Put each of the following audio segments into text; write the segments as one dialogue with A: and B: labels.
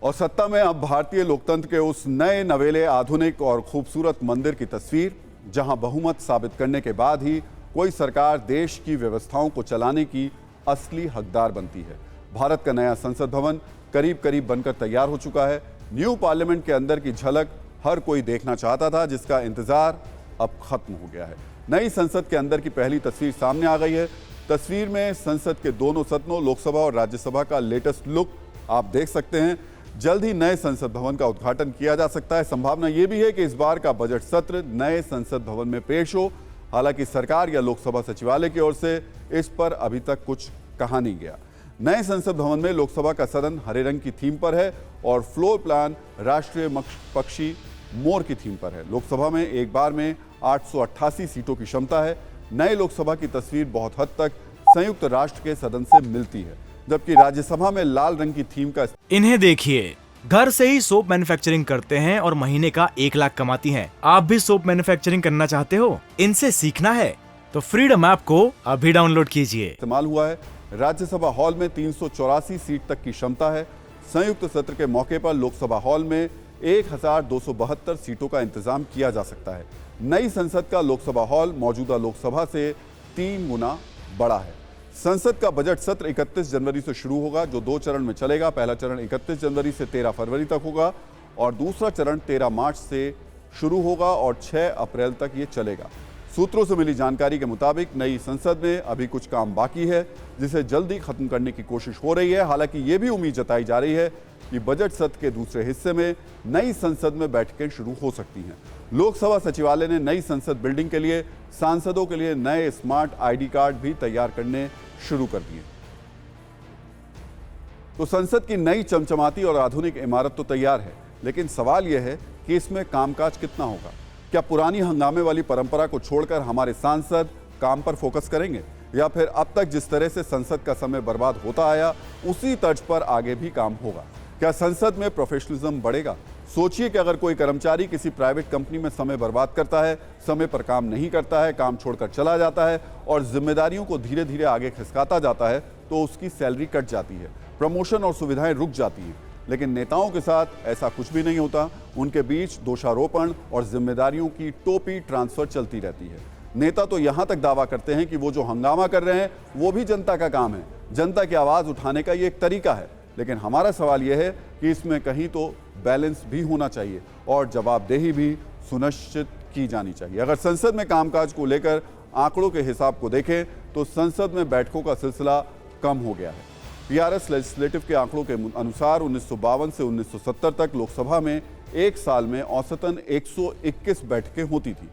A: और सत्ता में अब भारतीय लोकतंत्र के उस नए नवेले आधुनिक और खूबसूरत मंदिर की तस्वीर, जहां बहुमत साबित करने के बाद ही कोई सरकार देश की व्यवस्थाओं को चलाने की असली हकदार बनती है। भारत का नया संसद भवन करीब करीब बनकर तैयार हो चुका है। न्यू पार्लियामेंट के अंदर की झलक हर कोई देखना चाहता था, जिसका इंतजार अब खत्म हो गया है। नई संसद के अंदर की पहली तस्वीर सामने आ गई है। तस्वीर में संसद के दोनों सदनों, लोकसभा और राज्यसभा का लेटेस्ट लुक आप देख सकते हैं। जल्द ही नए संसद भवन का उद्घाटन किया जा सकता है। संभावना यह भी है कि इस बार का बजट सत्र नए संसद भवन में पेश हो। हालांकि सरकार या लोकसभा सचिवालय की ओर से इस पर अभी तक कुछ कहा नहीं गया। नए संसद भवन में लोकसभा का सदन हरे रंग की थीम पर है और फ्लोर प्लान राष्ट्रीय पक्षी मोर की थीम पर है। लोकसभा में एक बार में 888 सीटों की क्षमता है। नए लोकसभा की तस्वीर बहुत हद तक संयुक्त राष्ट्र के सदन से मिलती है, जबकि राज्यसभा में लाल रंग की थीम का।
B: इन्हें देखिए, घर से ही सोप मैन्युफैक्चरिंग करते हैं और महीने का 1 लाख कमाती हैं। आप भी सोप मैन्युफैक्चरिंग करना चाहते हो? इनसे सीखना है तो फ्रीडम ऐप को अभी डाउनलोड कीजिए।
A: इस्तेमाल हुआ है। राज्यसभा हॉल में 384 सीट तक की क्षमता है। संयुक्त सत्र के मौके पर लोकसभा हॉल में 1272 सीटों का इंतजाम किया जा सकता है। नई संसद का लोकसभा हॉल मौजूदा लोकसभा से 3 गुना बड़ा है। संसद का बजट सत्र 31 जनवरी से शुरू होगा, जो 2 चरण में चलेगा। पहला चरण 31 जनवरी से 13 फरवरी तक होगा और दूसरा चरण 13 मार्च से शुरू होगा और 6 अप्रैल तक ये चलेगा। सूत्रों से मिली जानकारी के मुताबिक नई संसद में अभी कुछ काम बाकी है, जिसे जल्दी खत्म करने की कोशिश हो रही है। हालांकि ये भी उम्मीद जताई जा रही है कि बजट सत्र के दूसरे हिस्से में नई संसद में बैठकें शुरू हो सकती हैं। लोकसभा सचिवालय ने नई संसद बिल्डिंग के लिए सांसदों के लिए नए स्मार्ट आईडी कार्ड भी तैयार करने शुरू कर दिए। तो संसद की नई चमचमाती और आधुनिक इमारत तो तैयार है, लेकिन सवाल यह है कि इसमें कामकाज कितना होगा। क्या पुरानी हंगामे वाली परंपरा को छोड़कर हमारे सांसद काम पर फोकस करेंगे, या फिर अब तक जिस तरह से संसद का समय बर्बाद होता आया उसी तर्ज पर आगे भी काम होगा? क्या संसद में प्रोफेशनलिज्म बढ़ेगा? सोचिए कि अगर कोई कर्मचारी किसी प्राइवेट कंपनी में समय बर्बाद करता है, समय पर काम नहीं करता है, काम छोड़कर चला जाता है और जिम्मेदारियों को धीरे धीरे आगे खिसकाता जाता है, तो उसकी सैलरी कट जाती है, प्रमोशन और सुविधाएं रुक जाती हैं। लेकिन नेताओं के साथ ऐसा कुछ भी नहीं होता। उनके बीच दोषारोपण और जिम्मेदारियों की टोपी ट्रांसफर चलती रहती है। नेता तो यहां तक दावा करते हैं कि वो जो हंगामा कर रहे हैं वो भी जनता का काम है, जनता की आवाज उठाने का ये एक तरीका है। लेकिन हमारा सवाल यह है कि इसमें कहीं तो बैलेंस भी होना चाहिए और जवाबदेही भी सुनिश्चित की जानी चाहिए। अगर संसद में कामकाज को लेकर आंकड़ों के हिसाब को देखें तो संसद में बैठकों का सिलसिला कम हो गया है। टीआरएस लेजिस्लेटिव के आंकड़ों के अनुसार 1952 से 1970 तक लोकसभा में एक साल में औसतन 121 बैठकें होती थी।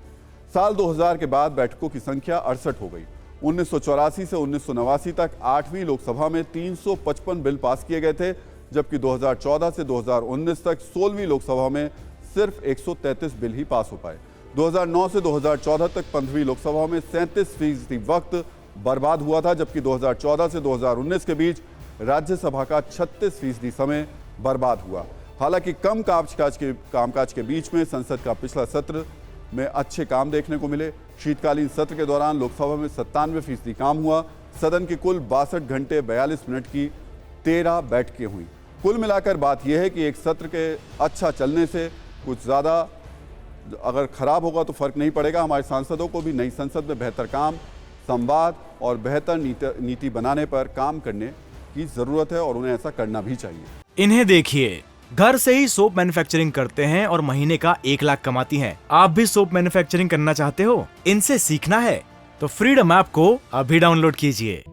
A: साल 2000 के बाद बैठकों की संख्या 68 हो गई। 1984 से 1989 तक 8वीं लोकसभा में 355 बिल पास किए गए थे, जबकि 2014 से 2019 तक 16वीं लोकसभा में सिर्फ 133 बिल ही पास हो पाए। 2009 से 2014 तक 15वीं लोकसभा में 37% वक्त बर्बाद हुआ था, जबकि 2014 से 2019 के बीच राज्यसभा का 36% समय बर्बाद हुआ। हालांकि कम कामकाज के बीच में संसद का पिछला सत्र में अच्छे काम देखने को मिले। शीतकालीन सत्र के दौरान लोकसभा में 97% काम हुआ। सदन की कुल 62 घंटे 42 मिनट की 13 बैठकें हुई। कुल मिलाकर बात यह है कि एक सत्र के अच्छा चलने से कुछ ज़्यादा अगर खराब होगा तो फर्क नहीं पड़ेगा। हमारे सांसदों को भी नई संसद में बेहतर काम, संवाद और बेहतर नीति बनाने पर काम करने की जरूरत है और उन्हें ऐसा करना भी चाहिए।
B: इन्हें देखिए, घर से ही सोप मैन्युफैक्चरिंग करते हैं और महीने का 1 लाख कमाती हैं। आप भी सोप मैन्युफैक्चरिंग करना चाहते हो? इनसे सीखना है तो फ्रीडम ऐप को अभी डाउनलोड कीजिए।